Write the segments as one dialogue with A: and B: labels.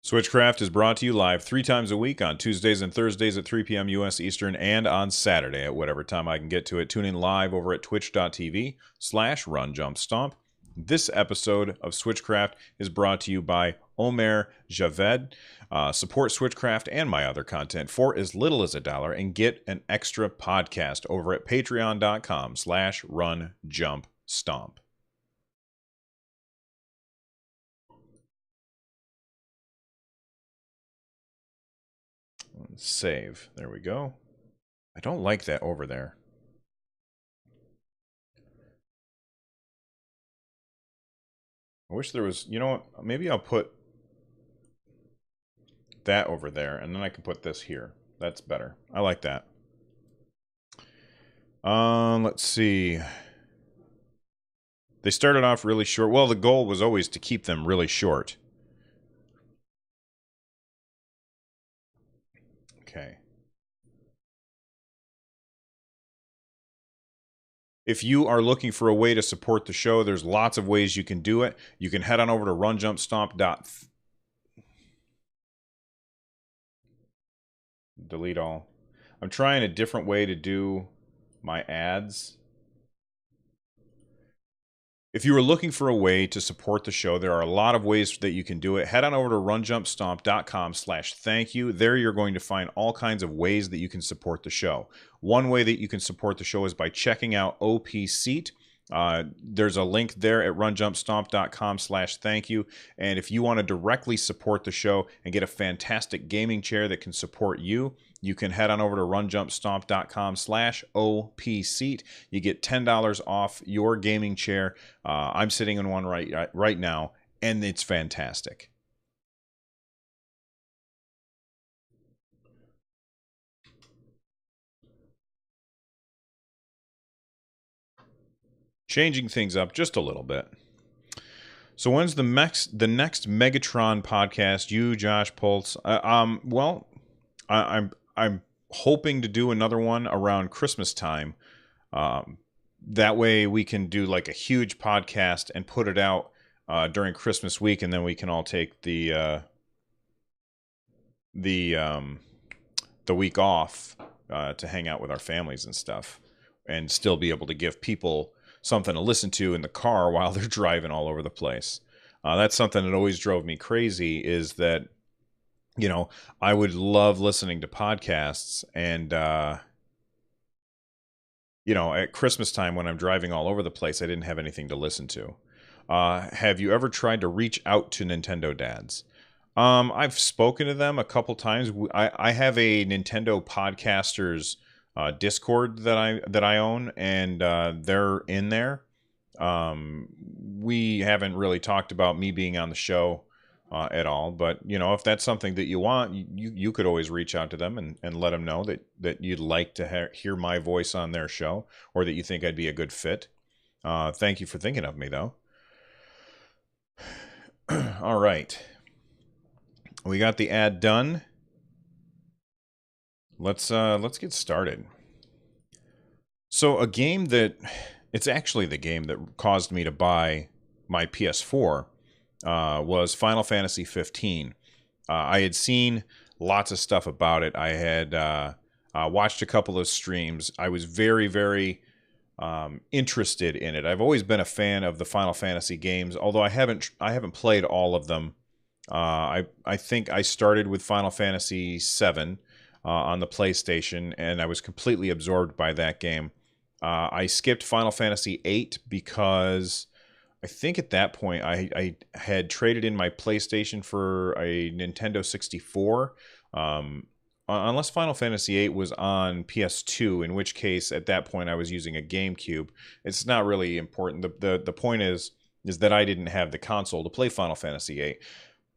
A: Switchcraft is brought to you live 3 times a week on Tuesdays and Thursdays at 3 p.m. U.S. Eastern and on Saturday at whatever time I can get to it. Tune in live over at twitch.tv/runjumpstomp. This episode of Switchcraft is brought to you by Omer Javed. Support Switchcraft and my other content for as little as $1 and get an extra podcast over at patreon.com/runjumpstomp. Save. There we go. I don't like that over there. I wish there was, you know what, maybe I'll put that over there and then I can put this here. That's better. I like that. Let's see. They started off really short. Well, the goal was always to keep them really short. Okay. If you are looking for a way to support the show, there's lots of ways you can do it. You can head on over to runjumpstomp. Delete all. I'm trying a different way to do my ads. If you are looking for a way to support the show, there are a lot of ways that you can do it. Head on over to runjumpstomp.com/thank-you. There you're going to find all kinds of ways that you can support the show. One way that you can support the show is by checking out OP Seat. There's a link there at runjumpstomp.com/thank-you. And if you want to directly support the show and get a fantastic gaming chair that can support you, you can head on over to runjumpstomp.com/OP-seat. You get $10 off your gaming chair. I'm sitting in one right now, and it's fantastic. Changing things up just a little bit. So when's the next Megatron podcast? You, Josh Pultz. Well, I'm hoping to do another one around Christmas time. That way we can do like a huge podcast and put it out during Christmas week, and then we can all take the week off to hang out with our families and stuff, and still be able to give people something to listen to in the car while they're driving all over the place. That's something that always drove me crazy, is that, you know, I would love listening to podcasts, and, you know, at Christmas time when I'm driving all over the place, I didn't have anything to listen to. Have you ever tried to reach out to Nintendo dads? I've spoken to them a couple times. I have a Nintendo Podcasters Discord that I own, and they're in there. We haven't really talked about me being on the show at all, but you know, if that's something that you want, you could always reach out to them and let them know that you'd like to hear my voice on their show, or that you think I'd be a good fit. Thank you for thinking of me, though. All right, we got the ad done. Let's get started. So a game that, it's actually the game that caused me to buy my PS4 was Final Fantasy 15. I had seen lots of stuff about it. I had watched a couple of streams. I was very, very interested in it. I've always been a fan of the Final Fantasy games, although I haven't played all of them. I think I started with Final Fantasy 7 on the PlayStation, and I was completely absorbed by that game. I skipped Final Fantasy 8 because I think at that point I had traded in my PlayStation for a Nintendo 64. Unless Final Fantasy 8 was on PS2, in which case at that point I was using a GameCube. It's not really important. The point is that I didn't have the console to play Final Fantasy 8.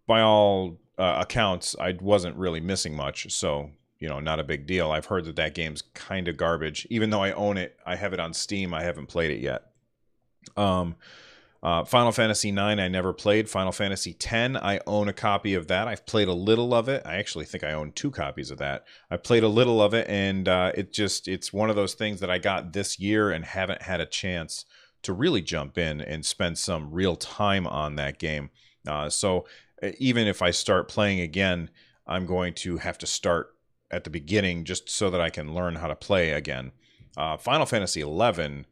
A: By all accounts, I wasn't really missing much, so, you know, not a big deal. I've heard that game's kind of garbage. Even though I own it, I have it on Steam, I haven't played it yet. Final Fantasy 9 I never played. Final Fantasy 10, I own a copy of that. I've played a little of it. I actually think I own 2 copies of that. I played a little of it, and it's one of those things that I got this year and haven't had a chance to really jump in and spend some real time on that game. So even if I start playing again, I'm going to have to start at the beginning just so that I can learn how to play again. Final Fantasy 11,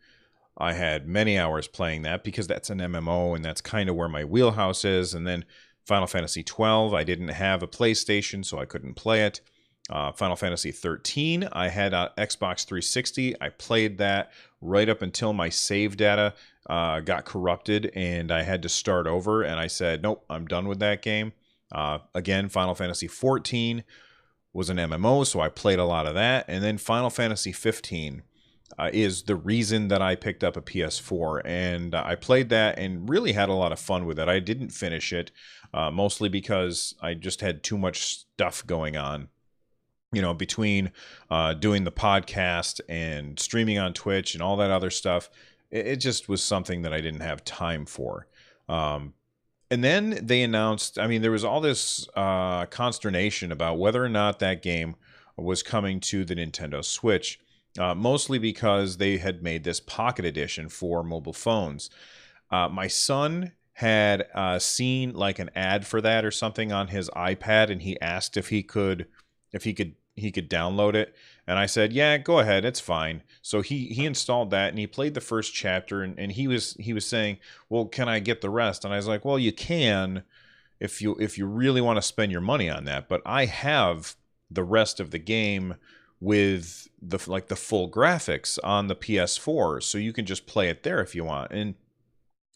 A: I had many hours playing that because that's an MMO and that's kind of where my wheelhouse is. And then Final Fantasy 12, I didn't have a PlayStation, so I couldn't play it. Final Fantasy 13, I had an Xbox 360. I played that right up until my save data got corrupted and I had to start over. And I said, nope, I'm done with that game. Again, Final Fantasy 14 was an MMO, so I played a lot of that. And then Final Fantasy 15 is the reason that I picked up a PS4. And I played that and really had a lot of fun with it. I didn't finish it, mostly because I just had too much stuff going on. You know, between doing the podcast and streaming on Twitch and all that other stuff, it just was something that I didn't have time for. And then they announced, I mean, there was all this consternation about whether or not that game was coming to the Nintendo Switch, mostly because they had made this Pocket Edition for mobile phones. My son had seen like an ad for that or something on his iPad, and he asked if he could download it, and I said, yeah, go ahead, it's fine. So he installed that and he played the first chapter, and he was saying, well, can I get the rest? And I was like, well, you can if you really want to spend your money on that, but I have the rest of the game with the full graphics on the PS4, so you can just play it there if you want. And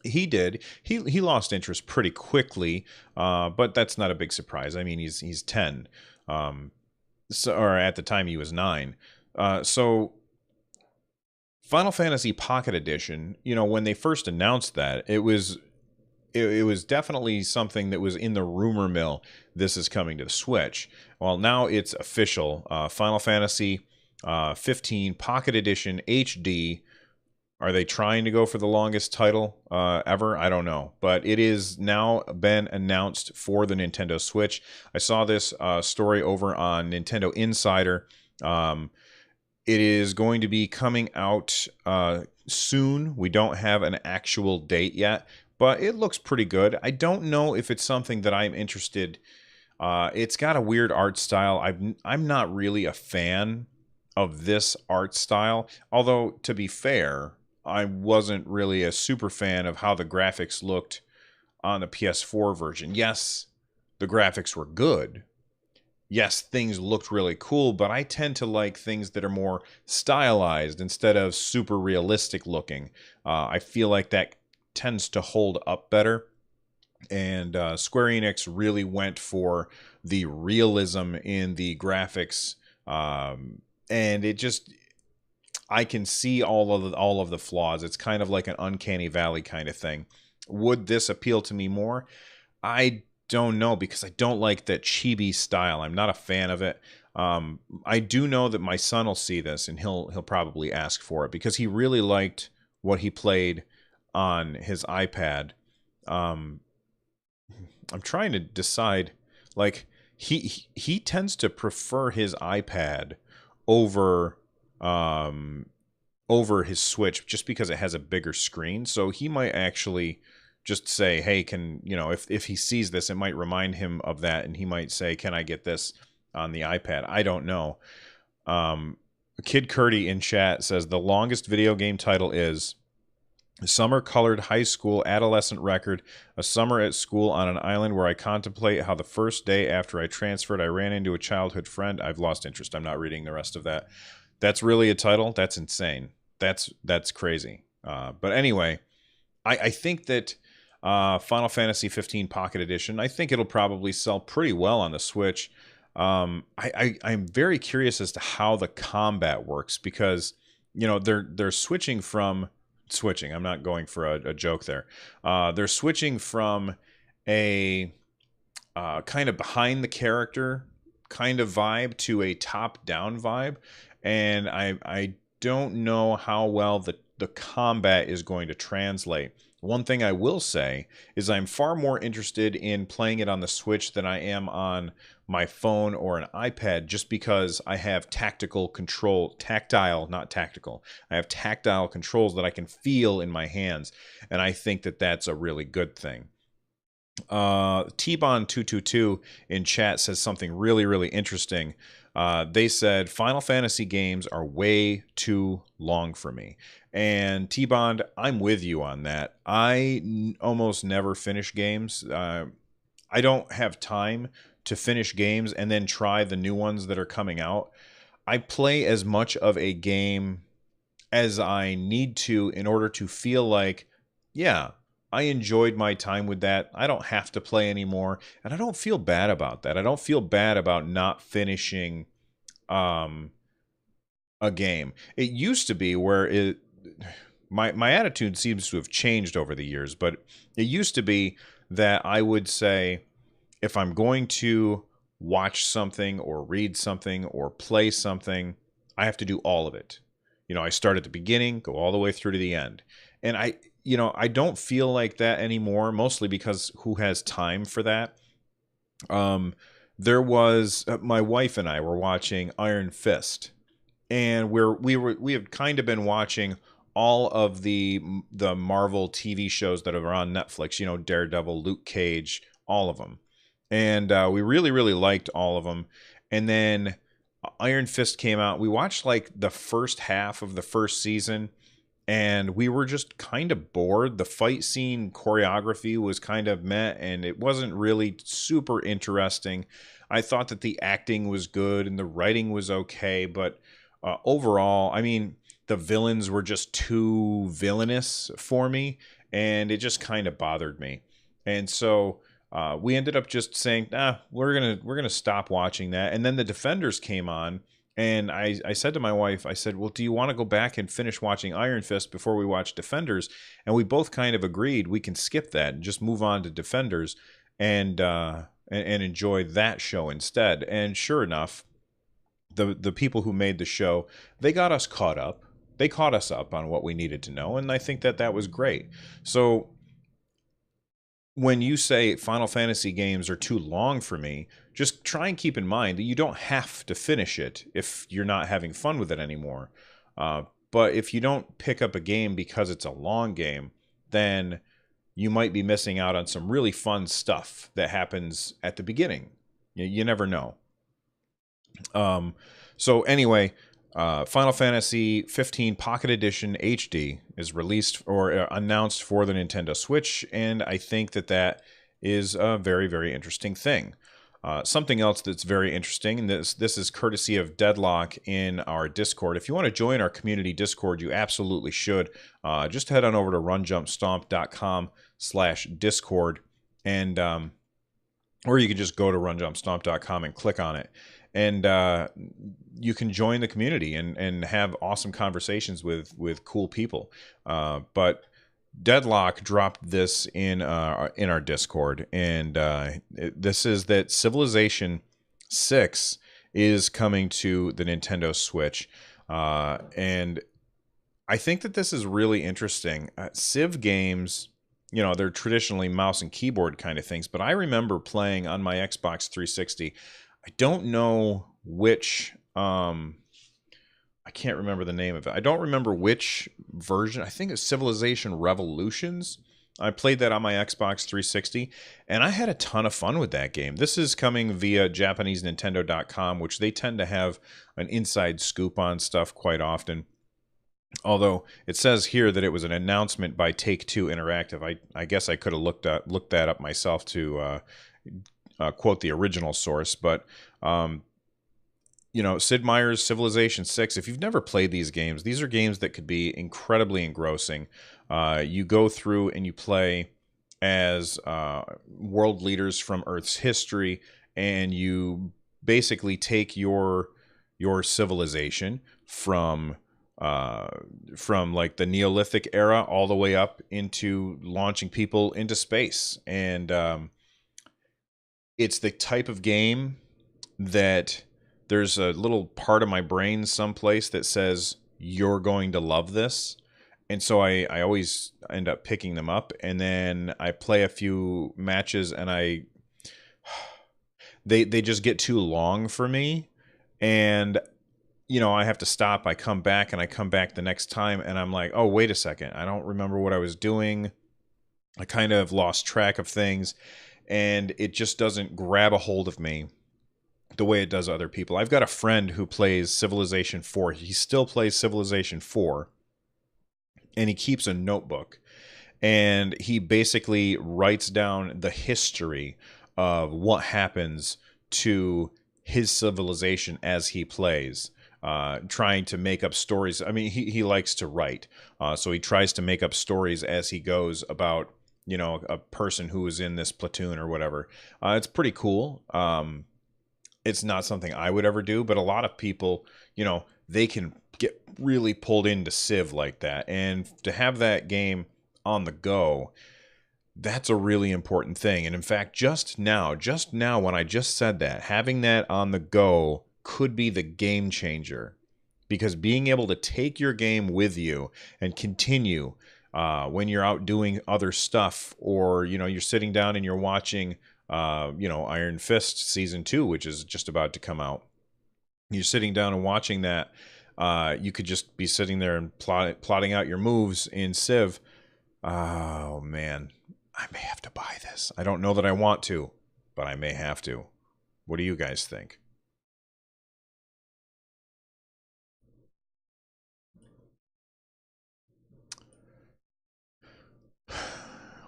A: he did. He lost interest pretty quickly, but that's not a big surprise. I mean, he's 10. So, or at the time he was 9. So Final Fantasy Pocket Edition, you know, when they first announced that, it was definitely something that was in the rumor mill. This is coming to the Switch. Well, now it's official. Final Fantasy 15 Pocket Edition HD. Are they trying to go for the longest title ever? I don't know. But it is now been announced for the Nintendo Switch. I saw this story over on Nintendo Insider. It is going to be coming out soon. We don't have an actual date yet, but it looks pretty good. I don't know if it's something that I'm interested. It's got a weird art style. I'm not really a fan of this art style. Although, to be fair, I wasn't really a super fan of how the graphics looked on the PS4 version. Yes, the graphics were good. Yes, things looked really cool, but I tend to like things that are more stylized instead of super realistic looking. I feel like that tends to hold up better. And Square Enix really went for the realism in the graphics, and it just, I can see all of the flaws. It's kind of like an uncanny valley kind of thing. Would this appeal to me more? I don't know, because I don't like that chibi style. I'm not a fan of it. I do know that my son will see this and he'll probably ask for it because he really liked what he played on his iPad. I'm trying to decide, like, he tends to prefer his iPad over over his Switch just because it has a bigger screen. So he might actually just say, hey, can, you know, if he sees this, it might remind him of that, and he might say, can I get this on the iPad? I don't know. Kid Curdy in chat says the longest video game title is Summer Colored High School Adolescent Record, a summer at school on an island where I contemplate how the first day after I transferred I ran into a childhood friend. I've lost interest. I'm not reading the rest of that. That's really a title? That's insane. That's crazy. But anyway, I think that Final Fantasy 15 Pocket Edition, I think it'll probably sell pretty well on the Switch. I'm very curious as to how the combat works because, you know, they're switching. I'm not going for a joke there. They're switching from a kind of behind the character kind of vibe to a top-down vibe, and I don't know how well the combat is going to translate. One thing I will say is I'm far more interested in playing it on the Switch than I am on my phone or an iPad, just because I have tactile, not tactical. I have tactile controls that I can feel in my hands, and I think that that's a really good thing. T-Bond222 in chat says something really, really interesting. They said Final Fantasy games are way too long for me. And T-Bond, I'm with you on that. Almost never finish games. I don't have time to finish games and then try the new ones that are coming out. I play as much of a game as I need to in order to feel like, yeah, I enjoyed my time with that. I don't have to play anymore. And I don't feel bad about that. I don't feel bad about not finishing um, a game. It used to be where my attitude seems to have changed over the years, but it used to be that I would say, if I'm going to watch something or read something or play something, I have to do all of it. I start at the beginning, go all the way through to the end. And I don't feel like that anymore, mostly because who has time for that? There was my wife and I were watching Iron Fist, and we have kind of been watching all of the Marvel TV shows that are on Netflix. Daredevil, Luke Cage, all of them, and we really really liked all of them. And then Iron Fist came out. We watched like the first half of the first season, and we were just kind of bored. The fight scene choreography was kind of meh, and it wasn't really super interesting. I thought that the acting was good and the writing was okay, but overall, I mean, the villains were just too villainous for me, and it just kind of bothered me. And so we ended up just saying, "Nah, we're gonna stop watching that." And then the Defenders came on, and I said to my wife, I said, "Well, do you want to go back and finish watching Iron Fist before we watch Defenders?" And we both kind of agreed we can skip that and just move on to Defenders and enjoy that show instead. And sure enough, the people who made the show, they got us caught up. They caught us up on what we needed to know, and I think that was great. So when you say Final Fantasy games are too long for me, just try and keep in mind that you don't have to finish it if you're not having fun with it anymore. But if you don't pick up a game because it's a long game, then you might be missing out on some really fun stuff that happens at the beginning. You never know. So anyway, Final Fantasy 15 Pocket Edition HD is released or announced for the Nintendo Switch, and I think that is a very, very interesting thing. Something else that's very interesting, and this is courtesy of Deadlock in our Discord. If you want to join our community Discord, you absolutely should. Just head on over to runjumpstomp.com/Discord, and or you can just go to runjumpstomp.com and click on it. And you can join the community and have awesome conversations with cool people. But Deadlock dropped this in our Discord, and this is that Civilization 6 is coming to the Nintendo Switch, and I think that this is really interesting. Civ games, they're traditionally mouse and keyboard kind of things, but I remember playing on my Xbox 360. I don't know which I can't remember the name of it. I don't remember which version. I think it's Civilization Revolutions. I played that on my Xbox 360, and I had a ton of fun with that game. This is coming via JapaneseNintendo.com, which they tend to have an inside scoop on stuff quite often. Although it says here that it was an announcement by Take-Two Interactive. I guess I could have looked that up myself to quote the original source, but Sid Meier's Civilization 6, if you've never played these games, these are games that could be incredibly engrossing. You go through and you play as world leaders from Earth's history, and you basically take your civilization from like the Neolithic era all the way up into launching people into space. And it's the type of game that there's a little part of my brain someplace that says you're going to love this. And so I always end up picking them up, and then I play a few matches, and they just get too long for me, and I have to stop. I come back, and I come back the next time, and I'm like, oh, wait a second, I don't remember what I was doing. I kind of lost track of things, and it just doesn't grab a hold of me the way it does other people. I've got a friend who plays Civilization 4. He still plays Civilization 4, and he keeps a notebook. And he basically writes down the history of what happens to his civilization as he plays, trying to make up stories. I mean, he likes to write, so he tries to make up stories as he goes about, a person who is in this platoon or whatever. It's pretty cool. It's not something I would ever do, but a lot of people, they can get really pulled into Civ like that. And to have that game on the go, that's a really important thing. And in fact, just now when I just said that, having that on the go could be the game changer, because being able to take your game with you and continue when you're out doing other stuff, or you're sitting down and you're watching Iron Fist season 2, which is just about to come out. You're sitting down and watching that. You could just be sitting there and plotting out your moves in Civ. Oh man, I may have to buy this. I don't know that I want to, but I may have to. What do you guys think?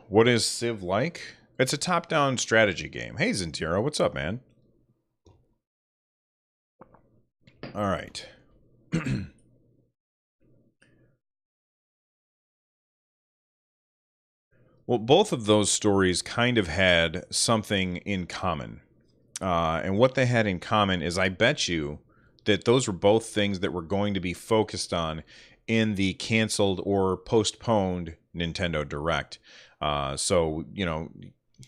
A: What is Civ like? It's a top-down strategy game. Hey, Zentiro, what's up, man? All right. Well, both of those stories kind of had something in common. And what they had in common is, I bet you that those were both things that were going to be focused on in the canceled or postponed Nintendo Direct. So,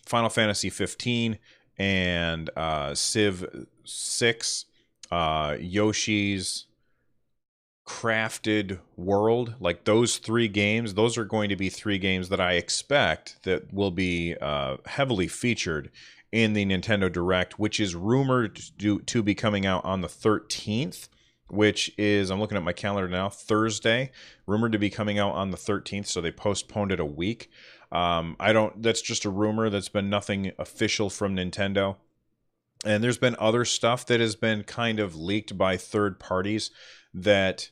A: Final Fantasy 15 and Civ 6, Yoshi's Crafted World, like those three games, those are going to be three games that I expect that will be heavily featured in the Nintendo Direct, which is rumored to be coming out on the 13th, which is, I'm looking at my calendar now, Thursday, rumored to be coming out on the 13th, so they postponed it a week. That's just a rumor. That's been nothing official from Nintendo. And there's been other stuff that has been kind of leaked by third parties that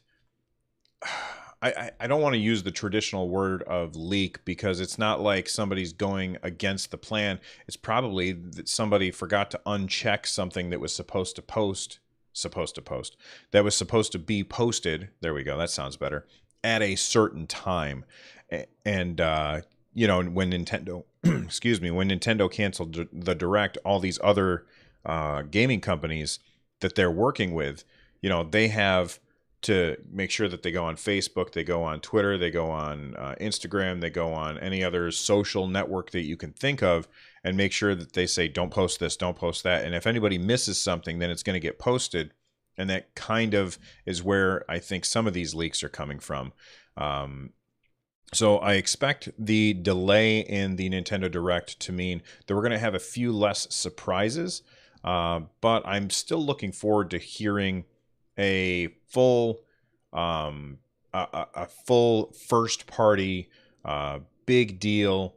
A: I don't want to use the traditional word of leak, because it's not like somebody's going against the plan. It's probably that somebody forgot to uncheck something that was supposed to that was supposed to be posted. There we go. That sounds better. At a certain time. And, when Nintendo, excuse me, when Nintendo canceled the Direct, all these other gaming companies that they're working with, they have to make sure that they go on Facebook, they go on Twitter, they go on Instagram, they go on any other social network that you can think of, and make sure that they say, don't post this, don't post that. And if anybody misses something, then it's going to get posted. And that kind of is where I think some of these leaks are coming from. So I expect the delay in the Nintendo Direct to mean that we're going to have a few less surprises, but I'm still looking forward to hearing a full full first party big deal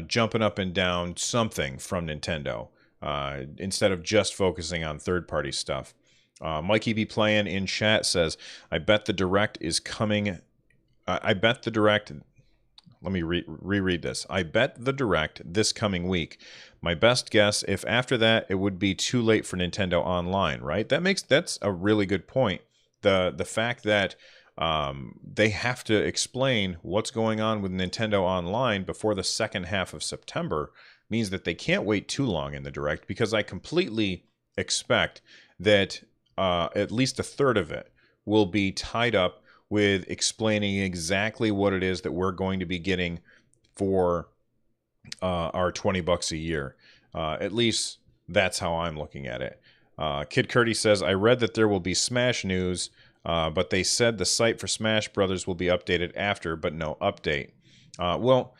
A: jumping up and down something from Nintendo, instead of just focusing on third party stuff. Mikey B Playing in chat says, I bet the Direct is coming. I bet the Direct. Let me reread this. I bet the Direct this coming week. My best guess, if after that it would be too late for Nintendo Online, right? That's a really good point. The fact that they have to explain what's going on with Nintendo Online before the second half of September means that they can't wait too long in the Direct, because I completely expect that at least a third of it will be tied up with explaining exactly what it is that we're going to be getting for our $20 a year. At least that's how I'm looking at it. Kid Curdy says, I read that there will be Smash news, but they said the site for Smash Brothers will be updated after, but no update. Well,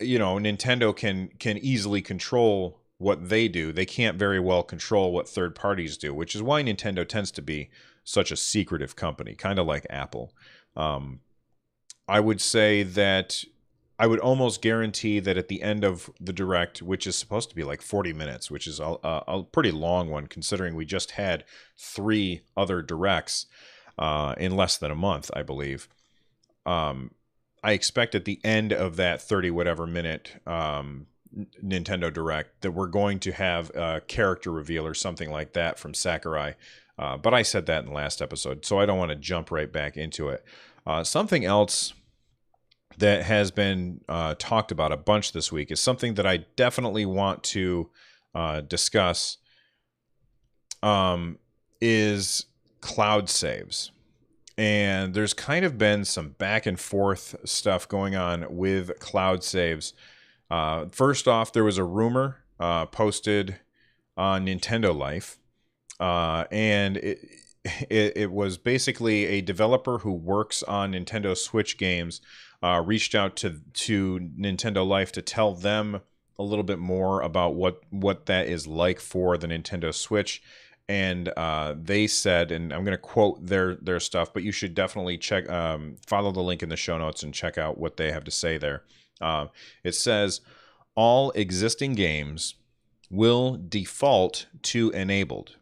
A: Nintendo can easily control what they do. They can't very well control what third parties do, which is why Nintendo tends to be such a secretive company, kind of like Apple. I would say that I would almost guarantee that at the end of the direct, which is supposed to be like 40 minutes, which is a pretty long one considering we just had 3 other directs in less than a month, I believe. I expect at the end of that 30 whatever minute Nintendo Direct that we're going to have a character reveal or something like that from Sakurai. But I said that in the last episode, so I don't want to jump right back into it. Something else that has been talked about a bunch this week is something that I definitely want to discuss, is cloud saves. And there's kind of been some back and forth stuff going on with cloud saves. First off, there was a rumor posted on Nintendo Life, and it was basically a developer who works on Nintendo Switch games reached out to Nintendo Life to tell them a little bit more about what that is like for the Nintendo Switch. And they said, and I'm going to quote their stuff, but you should definitely check, follow the link in the show notes and check out what they have to say there. It says, all existing games will default to enabled.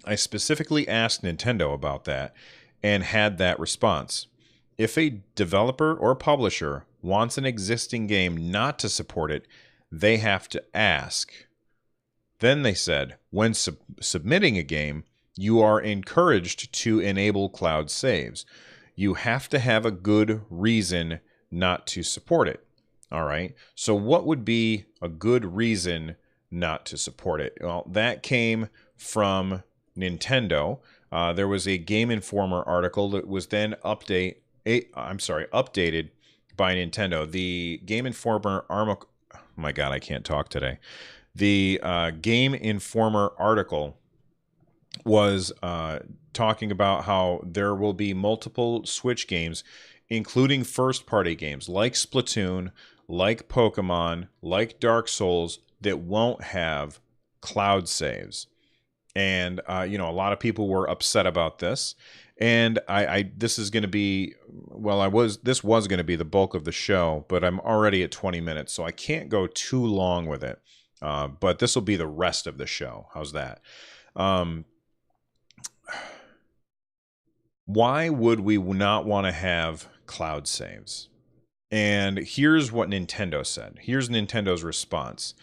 A: I specifically asked Nintendo about that and had that response. If a developer or publisher wants an existing game not to support it, they have to ask. Then they said, when submitting a game, you are encouraged to enable cloud saves. You have to have a good reason not to support it. All right. So what would be a good reason not to support it? Well, that came from Nintendo. There was a Game Informer article that was then updated by Nintendo. The Game Informer oh my God, I can't talk today. The Game Informer article was talking about how there will be multiple Switch games, including first-party games like Splatoon, like Pokemon, like Dark Souls, that won't have cloud saves. And a lot of people were upset about this. And this is going to be, this was going to be the bulk of the show, but I'm already at 20 minutes, so I can't go too long with it. But this will be the rest of the show. How's that? Why would we not want to have cloud saves? And here's what Nintendo said. Here's Nintendo's response.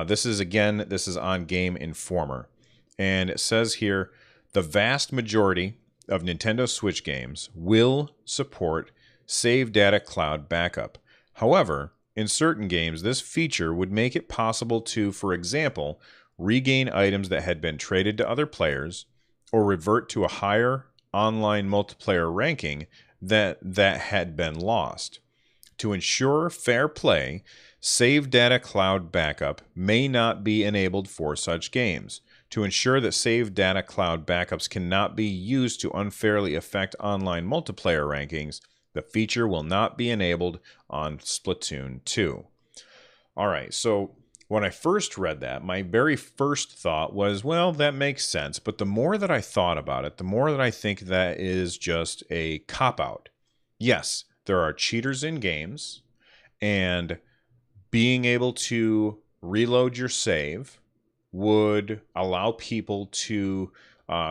A: This is on Game Informer. And it says here, the vast majority of Nintendo Switch games will support save data cloud backup. However, in certain games, this feature would make it possible to, for example, regain items that had been traded to other players or revert to a higher online multiplayer ranking that had been lost. To ensure fair play, save data cloud backup may not be enabled for such games. To ensure that save data cloud backups cannot be used to unfairly affect online multiplayer rankings, the feature will not be enabled on Splatoon 2. All right, so when I first read that, my very first thought was, well, that makes sense. But the more that I thought about it, the more that I think that is just a cop-out. Yes, there are cheaters in games, and being able to reload your save would allow people to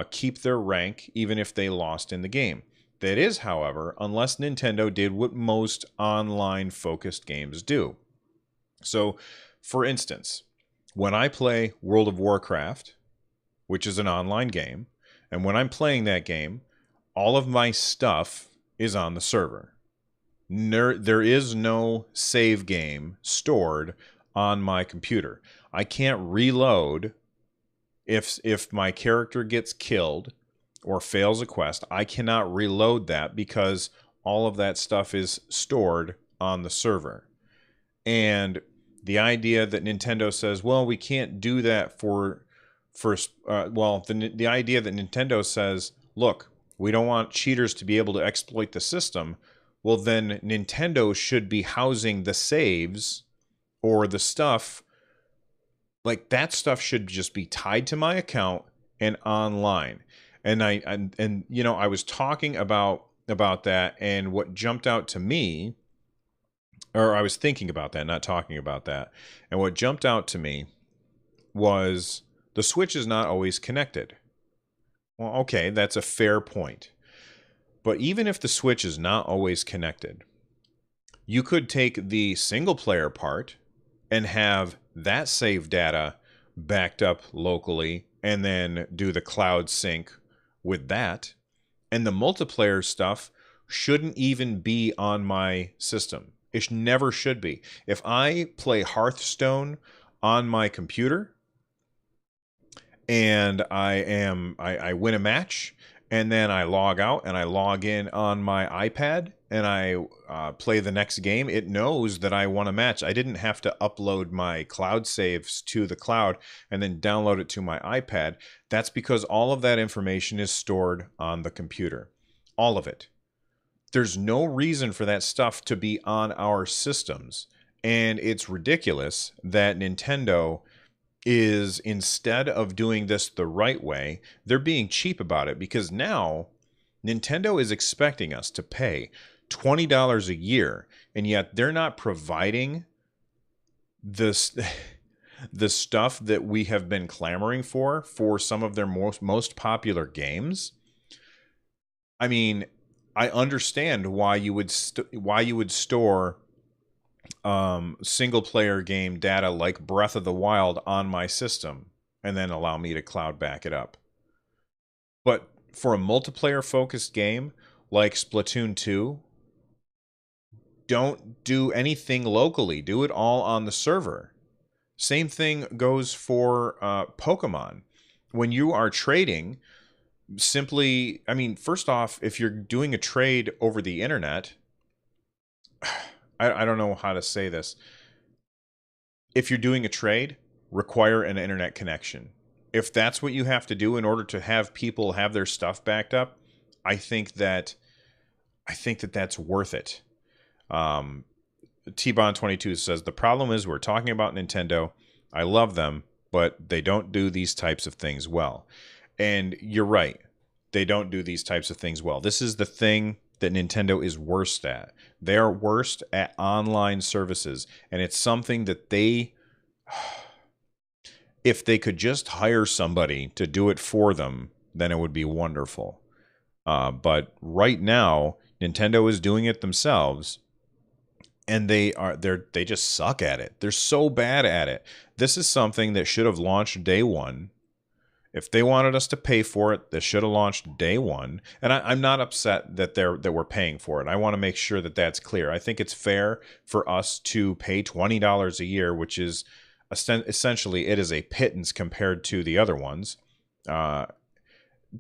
A: keep their rank even if they lost in the game. That is, however, unless Nintendo did what most online-focused games do. So, for instance, when I play World of Warcraft, which is an online game, and when I'm playing that game, all of my stuff is on the server. There is no save game stored on my computer. I can't reload if my character gets killed or fails a quest. I cannot reload that because all of that stuff is stored on the server. And the idea that Nintendo says, well, we can't do that the idea that Nintendo says, look, we don't want cheaters to be able to exploit the system. Well, then Nintendo should be housing the saves or the stuff. Like, that stuff should just be tied to my account and online. And I was talking about that, and what jumped out to me or I was thinking about that, not talking about that. And what jumped out to me was the Switch is not always connected. Well, okay, that's a fair point. But even if the Switch is not always connected, you could take the single player part and have that save data backed up locally and then do the cloud sync with that. And the multiplayer stuff shouldn't even be on my system. It never should be. If I play Hearthstone on my computer and I win a match and then I log out and I log in on my iPad and I play the next game, it knows that I won a match. I didn't have to upload my cloud saves to the cloud and then download it to my iPad. That's because all of that information is stored on the computer. All of it. There's no reason for that stuff to be on our systems. And it's ridiculous that Nintendo is, instead of doing this the right way, they're being cheap about it, because now Nintendo is expecting us to pay $20 a year, and yet they're not providing this the stuff that we have been clamoring for some of their most popular games. I mean, I understand why you would store single player game data like Breath of the Wild on my system and then allow me to cloud back it up. But for a multiplayer focused game like Splatoon 2, don't do anything locally. Do it all on the server. Same thing goes for Pokemon. When you are trading, simply, I mean, first off, if you're doing a trade over the internet, I don't know how to say this. If you're doing a trade, require an internet connection. If that's what you have to do in order to have people have their stuff backed up, I think that that's worth it. T-Bon22 says, the problem is we're talking about Nintendo. I love them, but they don't do these types of things well. And you're right. They don't do these types of things well. This is the thing that Nintendo is worst at. They are worst at online services. And it's something that if they could just hire somebody to do it for them, then it would be wonderful. But right now, Nintendo is doing it themselves, and they just suck at it. They're so bad at it. This is something that should have launched day one. If they wanted us to pay for it, this should have launched day one. And I'm not upset that we're paying for it. I want to make sure that that's clear. I think it's fair for us to pay $20 a year, which is essentially, it is a pittance compared to the other ones,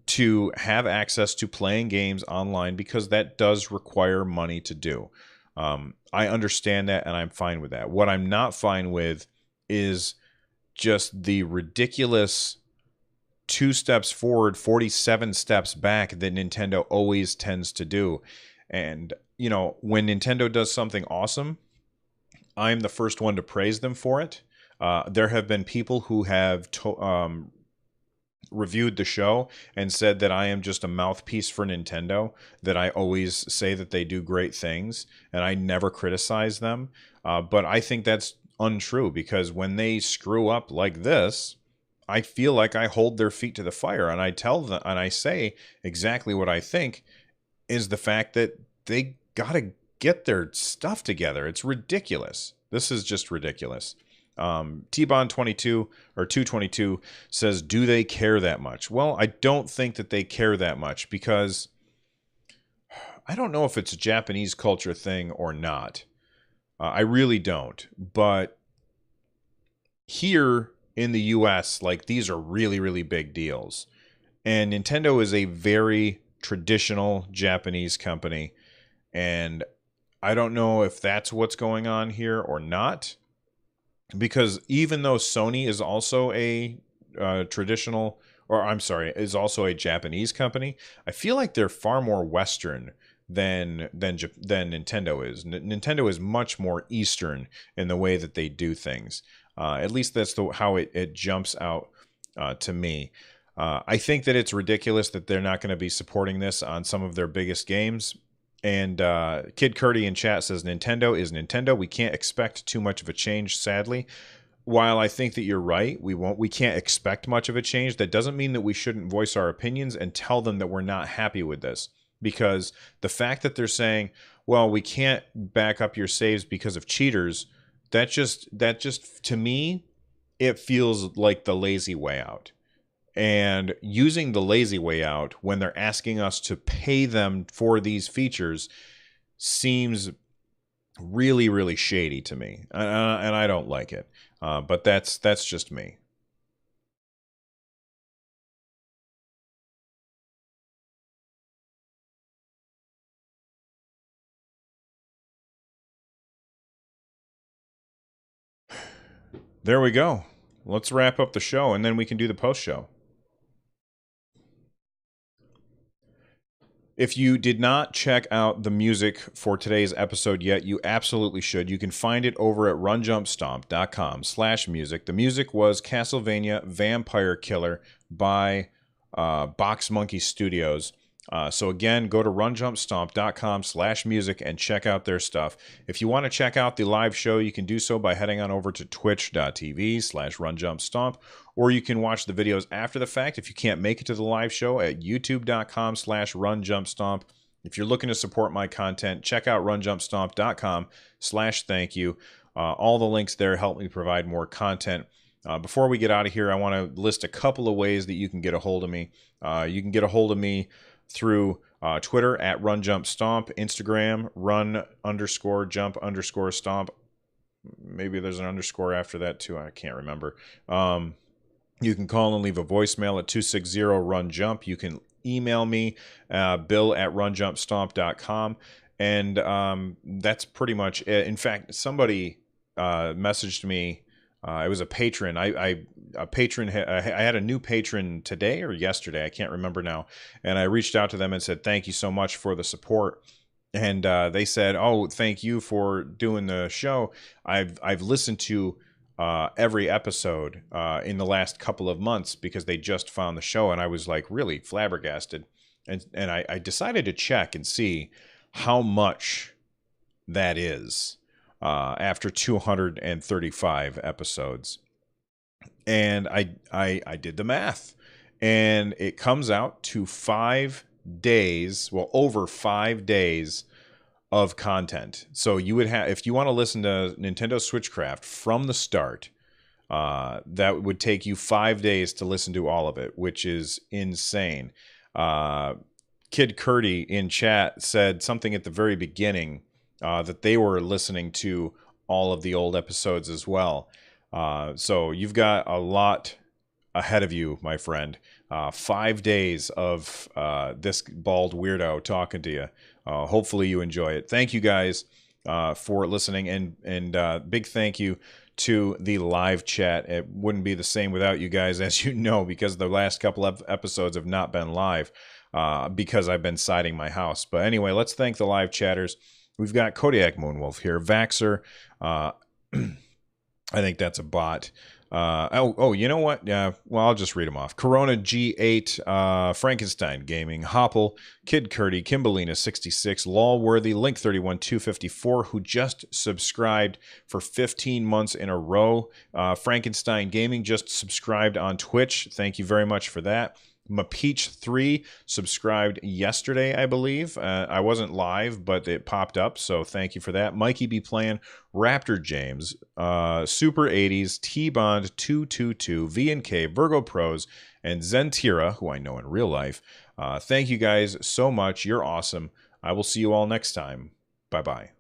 A: to have access to playing games online, because that does require money to do. I understand that, and I'm fine with that. What I'm not fine with is just the ridiculous 2 steps forward, 47 steps back that Nintendo always tends to do. And, you know, when Nintendo does something awesome, I'm the first one to praise them for it. There have been people who have reviewed the show and said that I am just a mouthpiece for Nintendo, that I always say that they do great things, and I never criticize them. But I think that's untrue, because when they screw up like this, I feel like I hold their feet to the fire, and I tell them, and I say exactly what I think is the fact that they got to get their stuff together. It's ridiculous. This is just ridiculous. T-Bon22 or 222 says, do they care that much? Well, I don't think that they care that much, because I don't know if it's a Japanese culture thing or not. I really don't. But here in the US, like, these are really, really big deals. And Nintendo is a very traditional Japanese company. And I don't know if that's what's going on here or not. Because even though Sony is also a traditional, or I'm sorry, is also a Japanese company, I feel like they're far more Western than Nintendo is. Nintendo is much more Eastern in the way that they do things. At least that's how it jumps out to me. I think that it's ridiculous that they're not going to be supporting this on some of their biggest games. And Kid Curdy in chat says Nintendo is Nintendo. We can't expect too much of a change, sadly. While I think that you're right, we can't expect much of a change. That doesn't mean that we shouldn't voice our opinions and tell them that we're not happy with this. Because the fact that they're saying, well, we can't back up your saves because of cheaters, that just to me, it feels like the lazy way out. And using the lazy way out when they're asking us to pay them for these features seems really, really shady to me, and I don't like it. But that's just me. There we go. Let's wrap up the show, and then we can do the post show. If you did not check out the music for today's episode yet, you absolutely should. You can find it over at runjumpstomp.com/music. The music was Castlevania Vampire Killer by Box Monkey Studios. So again, go to runjumpstomp.com/music and check out their stuff. If you want to check out the live show, you can do so by heading on over to twitch.tv/runjumpstomp, or you can watch the videos after the fact if you can't make it to the live show at youtube.com/runjumpstomp. If you're looking to support my content, check out runjumpstomp.com/thank you. All the links there help me provide more content. Before we get out of here, I want to list a couple of ways that you can get a hold of me. You can get a hold of me through Twitter at runjumpstomp, Instagram run_jump_stomp. Maybe there's an underscore after that too. I can't remember. You can call and leave a voicemail at 260-RUN-JUMP. You can email me, bill@runjumpstomp.com. And that's pretty much it. In fact, somebody messaged me. It was a patron. I had a new patron today or yesterday. I can't remember now. And I reached out to them and said, thank you so much for the support. And they said, oh, thank you for doing the show. I've listened to every episode in the last couple of months because they just found the show. And I was like really flabbergasted. And I decided to check and see how much that is. After 235 episodes. And I did the math. And it comes out to 5 days, well, over 5 days of content. So you would have, if you want to listen to Nintendo Switchcraft from the start, that would take you 5 days to listen to all of it, which is insane. Kid Curdy in chat said something at the very beginning that they were listening to all of the old episodes as well. So you've got a lot ahead of you, my friend. 5 days of this bald weirdo talking to you. Hopefully you enjoy it. Thank you guys for listening, and big thank you to the live chat. It wouldn't be the same without you guys, as you know, because the last couple of episodes have not been live because I've been siding my house. But anyway, let's thank the live chatters. We've got Kodiak Moonwolf here, Vaxer. I think that's a bot. You know what? Well, I'll just read them off. Corona G8, Frankenstein Gaming, Hopple, Kid Curdy, Kimberlina 66, Lawworthy, Link31 254, who just subscribed for 15 months in a row. Frankenstein Gaming just subscribed on Twitch. Thank you very much for that. Mapeach3 subscribed yesterday, I believe. I wasn't live, but it popped up, so thank you for that. Mikey B Playing, Raptor James, Super 80s, T-Bond 222, V&K, Virgo Pros, and Zentira, who I know in real life. Thank you guys so much. You're awesome. I will see you all next time. Bye-bye.